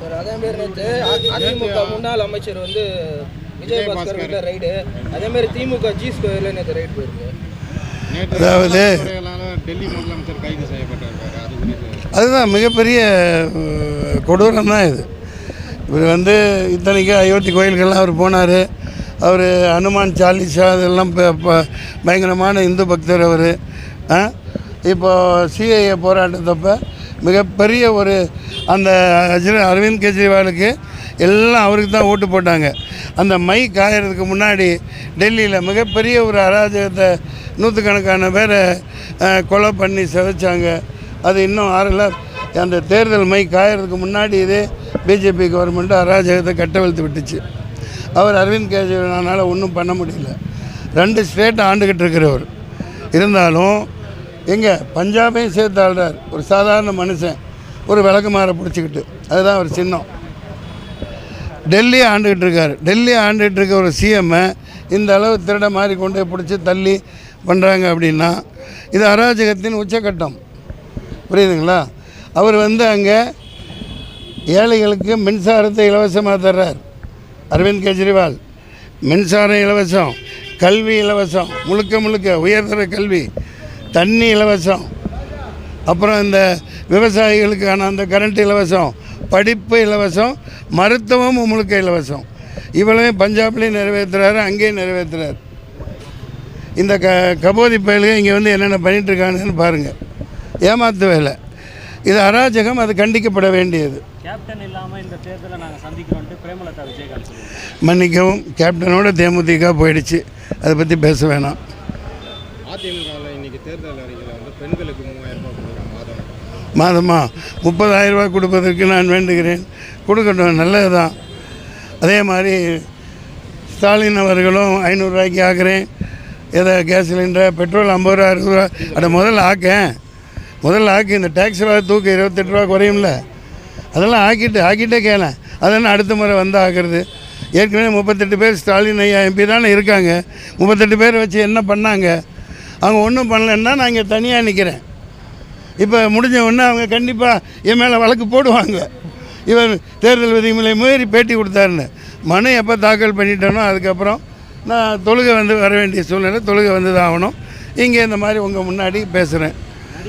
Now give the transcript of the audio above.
Sir அதேமாரி நேற்று அதிமுக முன்னாள் அமைச்சர் வந்து விஜயபாஸ்கர் வீட்டில் ரைடு, அதேமாரி திமுக ஜி ஸ்கொயரில் நேற்று ரைடு போயிருக்கு. அதாவது டெல்லி முதலமைச்சர் கைது செய்யப்பட்டிருக்காரு. அதுதான் மிகப்பெரிய கொடூரம் தான் இது. இவர் வந்து இத்தனைக்கு அயோத்தி கோயில்கள்லாம் அவர் போனார். அவர் ஹனுமான் சாலிசா இதெல்லாம் பயங்கரமான இந்து பக்தர் அவர். இப்போ சிஏஏ போராட்டத்தப்போ மிகப்பெரிய ஒரு அந்த அரவிந்த் கெஜ்ரிவாலுக்கு எல்லாம் அவருக்கு தான் ஓட்டு போட்டாங்க. அந்த மை காயறதுக்கு முன்னாடி டெல்லியில் மிகப்பெரிய ஒரு அராஜகத்தை நூற்றுக்கணக்கான பேரை கொலை பண்ணி சிதைச்சாங்க. அது இன்னும் ஆறல. அந்த தேர்தல் மை காயறதுக்கு முன்னாடி இதே பிஜேபி கவர்மெண்ட்டு அராஜகத்தை கட்டவிழ்த்து விட்டுச்சு. அவர் அரவிந்த் கெஜ்ரிவாலால் ஒன்றும் பண்ண முடியல. 2 ஸ்டேட்டை ஆண்டுகிட்டு இருக்கிறவர் இருந்தாலும் எங்கே பஞ்சாபையும் சேர்த்து ஆள்றார். ஒரு சாதாரண மனுஷன் ஒரு விளக்குமாரை பிடிச்சிக்கிட்டு, அதுதான் ஒரு சின்னம். டெல்லியை ஆண்டுகிட்டு இருக்கார். டெல்லியை ஆண்டுகிட்டு இருக்க ஒரு சிஎம்மை இந்த அளவு திருட மாதிரி கொண்டு பிடிச்சி தள்ளி பண்ணுறாங்க அப்படின்னா இது அராஜகத்தின் உச்சக்கட்டம். புரியுதுங்களா? அவர் வந்து அங்கே ஏழைகளுக்கு மின்சாரத்தை இலவசமாக தர்றார் அரவிந்த் கெஜ்ரிவால். மின்சாரம் இலவசம், கல்வி இலவசம், முழுக்க உயர்தர கல்வி, தண்ணி இலவசம், அப்புறம் இந்த விவசாயிகளுக்கான அந்த கரண்ட் இலவசம், படிப்பு இலவசம், மருத்துவம் முழுக்க இலவசம். இவ்வளவே பஞ்சாப்லேயும் நிறைவேற்றுறாரு, அங்கேயும் நிறைவேற்றுறாரு. இந்த கபோதி பயலுங்க இங்கே வந்து என்னென்ன பண்ணிகிட்ருக்காங்கன்னு பாருங்கள். ஏமாத்து வேலை. இது அராஜகம், அது கண்டிக்கப்பட வேண்டியது. கேப்டன் இல்லாமல் இந்த தேர்தலை நாங்கள் சந்திக்கிறோன்ட்டு பிரேமலதா விஜயகாந்த் மன்னிக்கவும், கேப்டனோட தேமுதிக போயிடுச்சு, அதை பற்றி பேச வேணாம். அதிமுகவில் இன்றைக்கி தேர்தல் அறிக்கையில் வந்து பெண்களுக்கு 3000 ரூபாய் கொடுக்குறாங்க மாதமாக 30,000 ரூபாய் கொடுப்பதற்கு நான் வேண்டுகிறேன். கொடுக்கட்டும், நல்லது தான். அதே மாதிரி ஸ்டாலின் அவர்களும் 500 ரூபாய்க்கு ஆக்குறேன். எதை கேஸ் சிலிண்டர், பெட்ரோல் 50 ரூபா 60 ரூபா. அதை முதல்ல ஆக்கி இந்த டேக்ஸ் ரூபா தூக்கு 28 ரூபா குறையும்ல, அதெல்லாம் ஆக்கிட்டே கேளேன். அதெல்லாம் அடுத்த முறை வந்து ஆக்குறது. ஏற்கனவே 38 பேர் ஸ்டாலின் ஐயா எம்பி தானே இருக்காங்க. 38 பேர் வச்சு என்ன பண்ணாங்க? அவங்க ஒன்றும் பண்ணலைன்னா நான் இங்கே தனியாக நிற்கிறேன். இப்போ முடிஞ்ச உடனே அவங்க கண்டிப்பாக என் மேலே வழக்கு போடுவாங்க. இவர் தேர்தல் விதிமுறை மீறி பேட்டி கொடுத்தாருன்னு மனு எப்போ தாக்கல் பண்ணிட்டேனோ அதுக்கப்புறம் நான் தொழுகை வந்து வர வேண்டிய சூழ்நிலை, தொழுகை வந்து தான் ஆகணும். இங்கே இந்த மாதிரி உங்கள் முன்னாடி பேசுகிறேன்.